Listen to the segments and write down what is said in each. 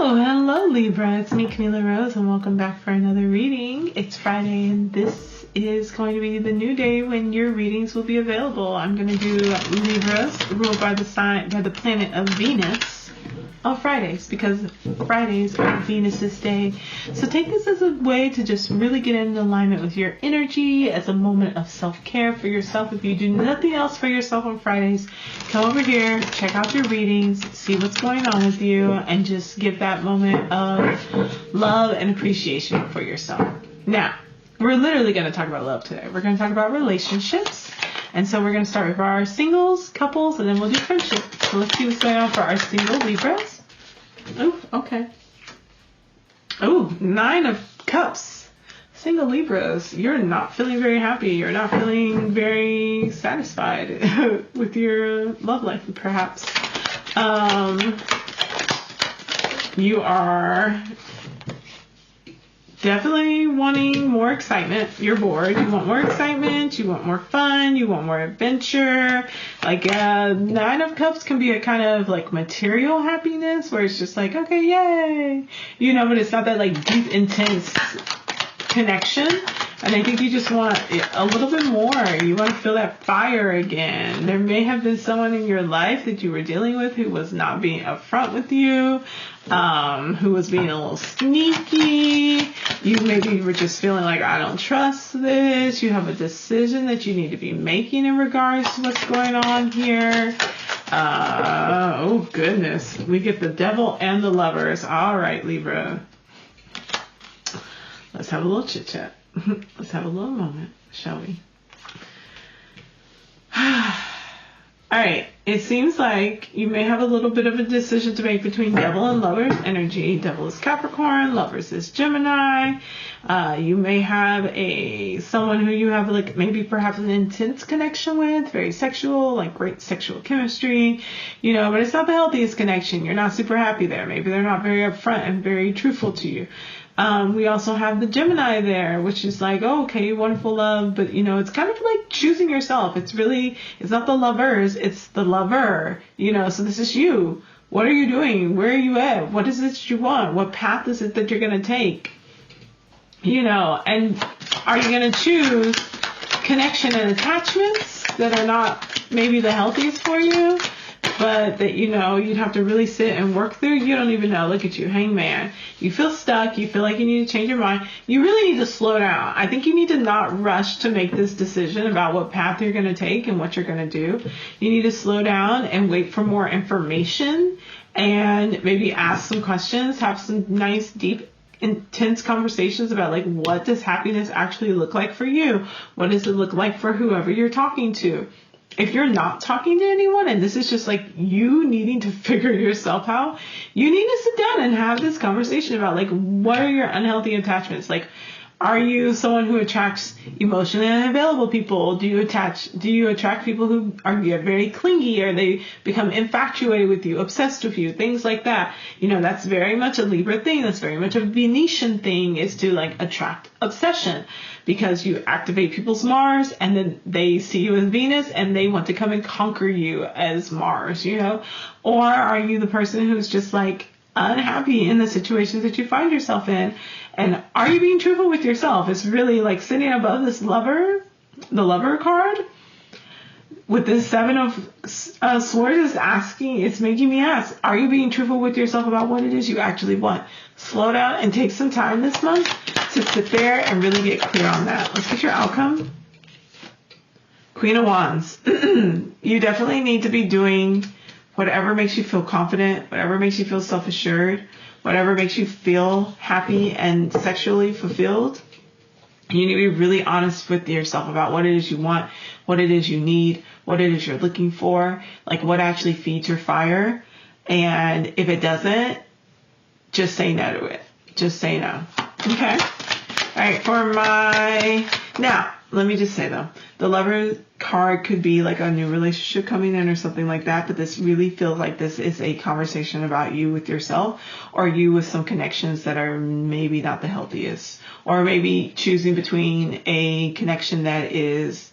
Hello Libra, it's me Camila Rose and welcome back for another reading. It's Friday and this is going to be the new day when your readings will be available. I'm going to do Libras ruled by the planet of Venus on Fridays because Fridays are Venus's day. So take this as a way to just really get in alignment with your energy, as a moment of self-care for yourself. If you do nothing else for yourself on Fridays, come over here, check out your readings, see what's going on with you, and just give that moment of love and appreciation for yourself. Now, we're literally going to talk about love today. We're going to talk about relationships. And so we're going to start with our singles, couples, and then we'll do friendship. So let's see what's going on for our single Libras. Oh, okay. Oh, 9 of Cups. Single Libras, you're not feeling very happy. You're not feeling very satisfied with your love life, perhaps. You are definitely wanting more excitement. You're bored. You want more excitement. You want more fun. You want more adventure. Like 9 of Cups can be a kind of like material happiness where it's just like, okay, yay. You know, but it's not that like deep, intense connection. And I think you just want a little bit more. You want to feel that fire again. There may have been someone in your life that you were dealing with who was not being upfront with you, who was being a little sneaky. You maybe were just feeling like, I don't trust this. You have a decision that you need to be making in regards to what's going on here. Oh, goodness. We get the Devil and the Lovers. All right, Libra. Let's have a little chit-chat. Let's have a little moment, shall we? All right. It seems like you may have a little bit of a decision to make between Devil and Lovers energy. Devil is Capricorn, Lovers is Gemini. You may have someone who you have like maybe perhaps an intense connection with, very sexual, like great sexual chemistry, you know, but it's not the healthiest connection. You're not super happy there. Maybe they're not very upfront and very truthful to you. We also have the Gemini there, which is like, oh, okay, wonderful love, but you know, it's kind of like choosing yourself. It's not the lovers, it's the lover, you know, so this is you. What are you doing? Where are you at? What is it that you want? What path is it that you're going to take? You know, and are you going to choose connection and attachments that are not maybe the healthiest for you? But that, you know, you'd have to really sit and work through. You don't even know. Look at you, hangman. You feel stuck. You feel like you need to change your mind. You really need to slow down. I think you need to not rush to make this decision about what path you're going to take and what you're going to do. You need to slow down and wait for more information and maybe ask some questions, have some nice, deep, intense conversations about like, what does happiness actually look like for you? What does it look like for whoever you're talking to? If you're not talking to anyone and this is just like you needing to figure yourself out, you need to sit down and have this conversation about like, what are your unhealthy attachments? Like, are you someone who attracts emotionally unavailable people? Do you attract people who are very clingy, or they become infatuated with you, obsessed with you, things like that? You know, that's very much a Libra thing. That's very much a Venetian thing, is to like attract obsession, because you activate people's Mars and then they see you as Venus and they want to come and conquer you as Mars, you know? Or are you the person who's just like unhappy in the situations that you find yourself in? And are you being truthful with yourself? It's really like sitting above this lover, the lover card with this 7 of Swords is asking, it's making me ask, are you being truthful with yourself about what it is you actually want? Slow down and take some time this month to sit there and really get clear on that. Let's get your outcome. Queen of Wands. You definitely need to be doing whatever makes you feel confident, whatever makes you feel self-assured, whatever makes you feel happy and sexually fulfilled. You need to be really honest with yourself about what it is you want, what it is you need, what it is you're looking for, like what actually feeds your fire. And if it doesn't, just say no to it. Just say no. Okay? All right, now, let me just say though, the Lover card could be like a new relationship coming in or something like that, but this really feels like this is a conversation about you with yourself, or you with some connections that are maybe not the healthiest, or maybe choosing between a connection that is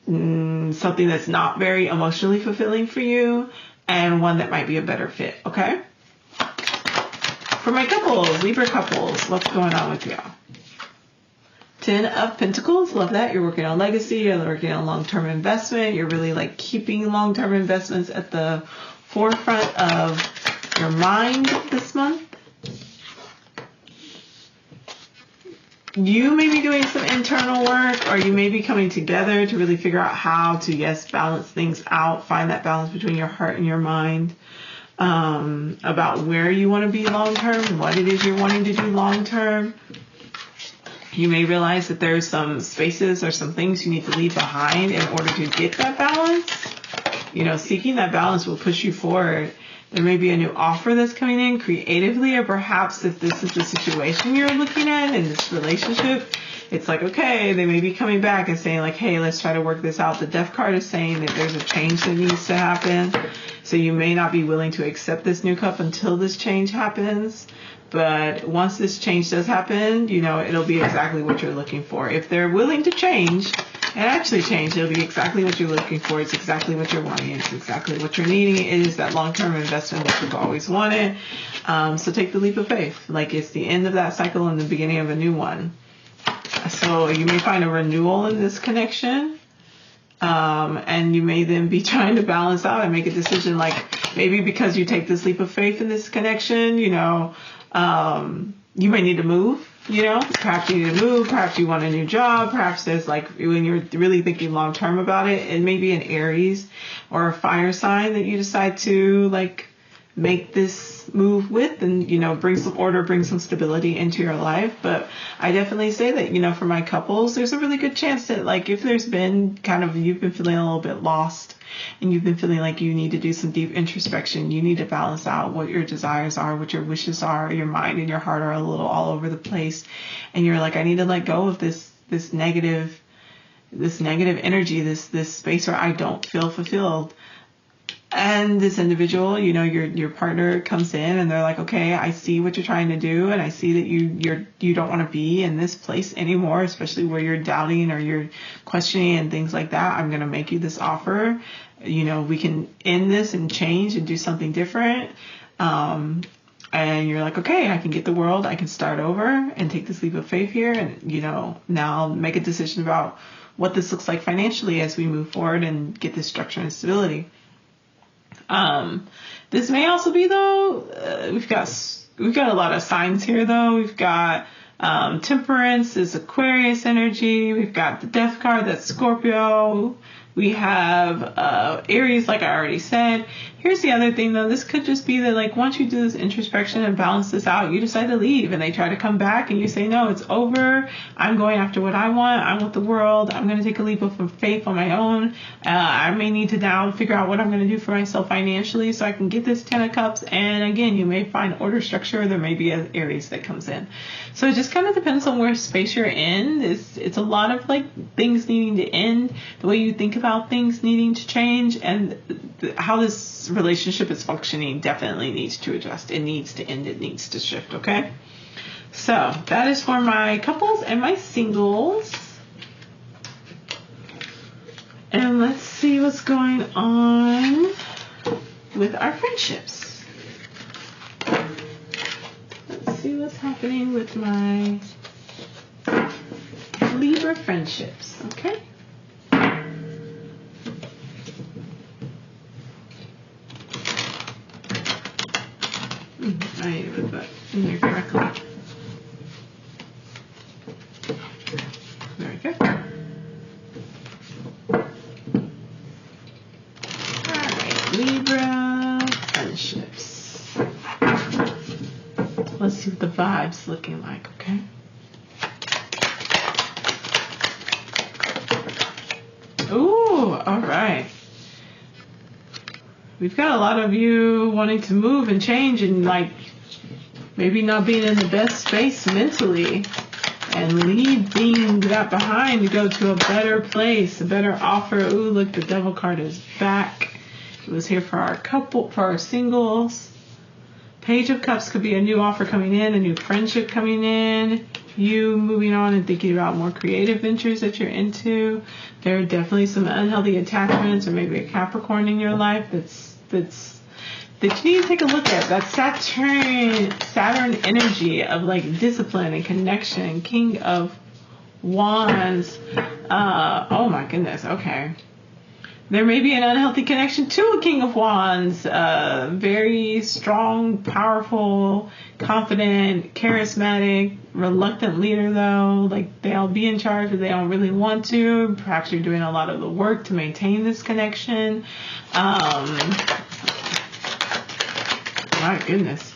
something that's not very emotionally fulfilling for you and one that might be a better fit. Okay? For my couples, Libra couples, what's going on with y'all? 10 of Pentacles, love that. You're working on legacy, you're working on long-term investment, you're really like keeping long-term investments at the forefront of your mind this month. You may be doing some internal work, or you may be coming together to really figure out how to, yes, balance things out, find that balance between your heart and your mind, about where you want to be long-term, what it is you're wanting to do long-term. You may realize that there's some spaces or some things you need to leave behind in order to get that balance. You know, seeking that balance will push you forward. There may be a new offer that's coming in creatively, or perhaps if this is the situation you're looking at in this relationship, it's like, okay, they may be coming back and saying like, hey, let's try to work this out. The Death card is saying that there's a change that needs to happen. So you may not be willing to accept this new cup until this change happens. But once this change does happen, you know, it'll be exactly what you're looking for. If they're willing to change and actually change, it'll be exactly what you're looking for. It's exactly what you're wanting. It's exactly what you're needing. It is that long-term investment that you've always wanted. So take the leap of faith. Like, it's the end of that cycle and the beginning of a new one. So you may find a renewal in this connection. And you may then be trying to balance out and make a decision, like maybe because you take this leap of faith in this connection, you know, you may need to move, you know, perhaps you need to move, perhaps you want a new job, perhaps there's like, when you're really thinking long term about it, it may be an Aries or a fire sign that you decide to like make this move with, and, you know, bring some order, bring some stability into your life. But I definitely say that, you know, for my couples, there's a really good chance that like if there's been kind of, you've been feeling a little bit lost and you've been feeling like you need to do some deep introspection, you need to balance out what your desires are, what your wishes are, your mind and your heart are a little all over the place, and you're like, I need to let go of this negative energy, this space where I don't feel fulfilled. And this individual, you know, your partner comes in and they're like, okay, I see what you're trying to do, and I see that you don't want to be in this place anymore, especially where you're doubting or you're questioning and things like that. I'm going to make you this offer. You know, we can end this and change and do something different. And you're like, okay, I can get the world, I can start over and take this leap of faith here, and, you know, now make a decision about what this looks like financially as we move forward and get this structure and stability. This may also be, though, we've got a lot of signs here, though. We've got Temperance is Aquarius energy. We've got the Death card, that's Scorpio. We have Aries, like I already said. Here's the other thing, though. This could just be that, like, once you do this introspection and balance this out, you decide to leave, and they try to come back, and you say, no, it's over. I'm going after what I want the world. I'm going to take a leap of faith on my own. I may need to now figure out what I'm going to do for myself financially so I can get this 10 of Cups. And again, you may find order structure. There may be an Aries that comes in. So it just kind of depends on where space you're in. It's a lot of, like, things needing to end, the way you think about things needing to change, and how this relationship is functioning definitely needs to adjust. It needs to end. It needs to shift. Okay. So that is for my couples and my singles. And let's see what's going on with our friendships. Let's see what's happening with my Libra friendships. Okay. I need to put that in here correctly. There we go. Alright, Libra friendships. Let's see what the vibe's looking like, okay? Ooh, alright. We've got a lot of you wanting to move and change and, like, maybe not being in the best space mentally and leaving that behind to go to a better place, a better offer. Ooh, look, the Devil card is back. It was here for our couple, for our singles. Page of Cups could be a new offer coming in, a new friendship coming in, you moving on and thinking about more creative ventures that you're into. There are definitely some unhealthy attachments, or maybe a Capricorn in your life that's that you need to take a look at. That Saturn energy of like discipline and connection. King of Wands. Oh my goodness. Okay. There may be an unhealthy connection to a King of Wands. Very strong, powerful, confident, charismatic, reluctant leader though. Like they'll be in charge but they don't really want to. Perhaps you're doing a lot of the work to maintain this connection. My goodness.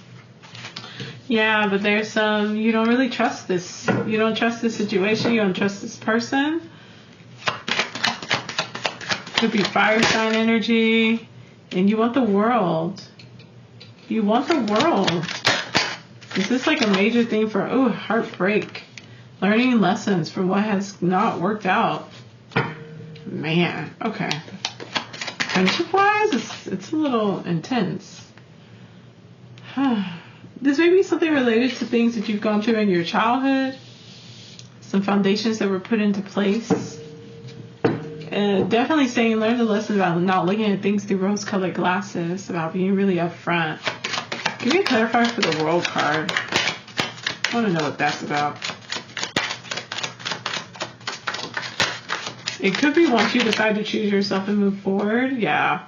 Yeah, but there's some, you don't really trust this. You don't trust this situation. You don't trust this person. Could be fire sign energy, and you want the world. You want the world. Is this like a major thing for heartbreak? Learning lessons from what has not worked out. Man, okay. Friendship wise, it's a little intense. This may be something related to things that you've gone through in your childhood. Some foundations that were put into place. Definitely saying learn the lesson about not looking at things through rose-colored glasses, about being really upfront. Give me a clarifier for the World card. I want to know what that's about. It could be once you decide to choose yourself and move forward. Yeah.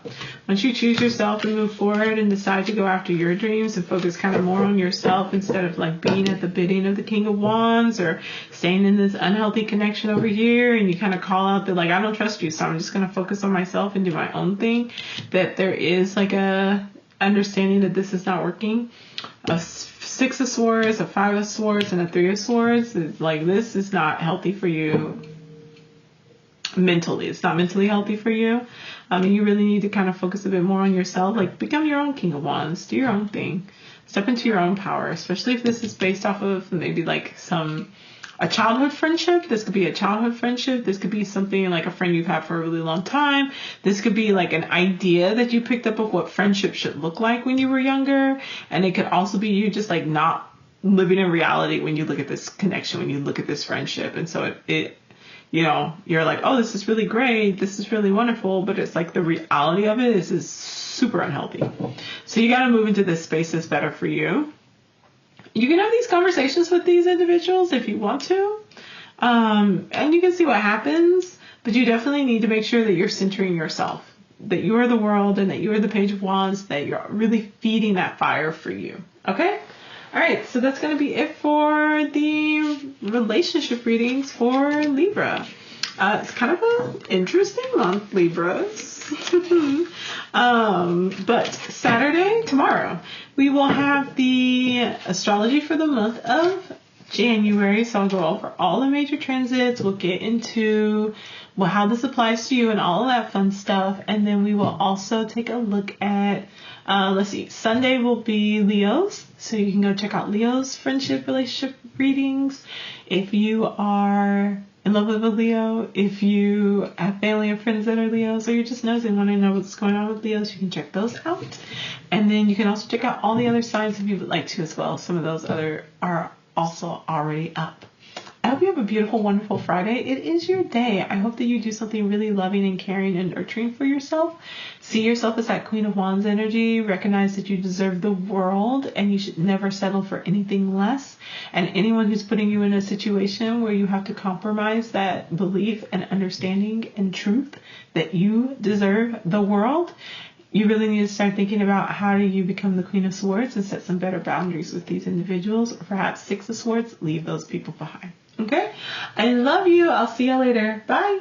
Once you choose yourself and move forward and decide to go after your dreams and focus kind of more on yourself instead of like being at the bidding of the King of Wands or staying in this unhealthy connection over here, and you kind of call out that like, I don't trust you, so I'm just going to focus on myself and do my own thing, that there is like a understanding that this is not working. A 6 of Swords, a 5 of Swords, and a 3 of Swords. It's like, this is not healthy for you. Mentally, it's not mentally healthy for you. You really need to kind of focus a bit more on yourself. Like, become your own King of Wands. Do your own thing. Step into your own power, especially if this is based off of maybe like a childhood friendship. This could be a childhood friendship. This could be something like a friend you've had for a really long time. This could be like an idea that you picked up of what friendship should look like when you were younger. And it could also be you just like not living in reality when you look at this connection, when you look at this friendship. And so it you know, you're like, oh, this is really great. This is really wonderful. But it's like the reality of it is super unhealthy. So you got to move into this space that's better for you. You can have these conversations with these individuals if you want to. And you can see what happens. But you definitely need to make sure that you're centering yourself. That you are the world and that you are the Page of Wands. That you're really feeding that fire for you. Okay? All right, so that's going to be it for the relationship readings for Libra. It's kind of an interesting month, Libras. But Saturday, tomorrow, we will have the astrology for the month of January. So I'll go over all the major transits. We'll get into how this applies to you and all of that fun stuff. And then we will also take a look at let's see, Sunday will be Leo's, so you can go check out Leo's friendship relationship readings. If you are in love with a Leo, if you have family and friends that are Leos, or you're just nosy and want to know what's going on with Leos, you can check those out. And then you can also check out all the other signs if you would like to as well. Some of those other are also already up. I hope you have a beautiful, wonderful Friday. It is your day. I hope that you do something really loving and caring and nurturing for yourself. See yourself as that Queen of Wands energy. Recognize that you deserve the world and you should never settle for anything less. And anyone who's putting you in a situation where you have to compromise that belief and understanding and truth that you deserve the world, you really need to start thinking about how do you become the Queen of Swords and set some better boundaries with these individuals. Or perhaps 6 of Swords, leave those people behind. Okay? I love you. I'll see you later. Bye.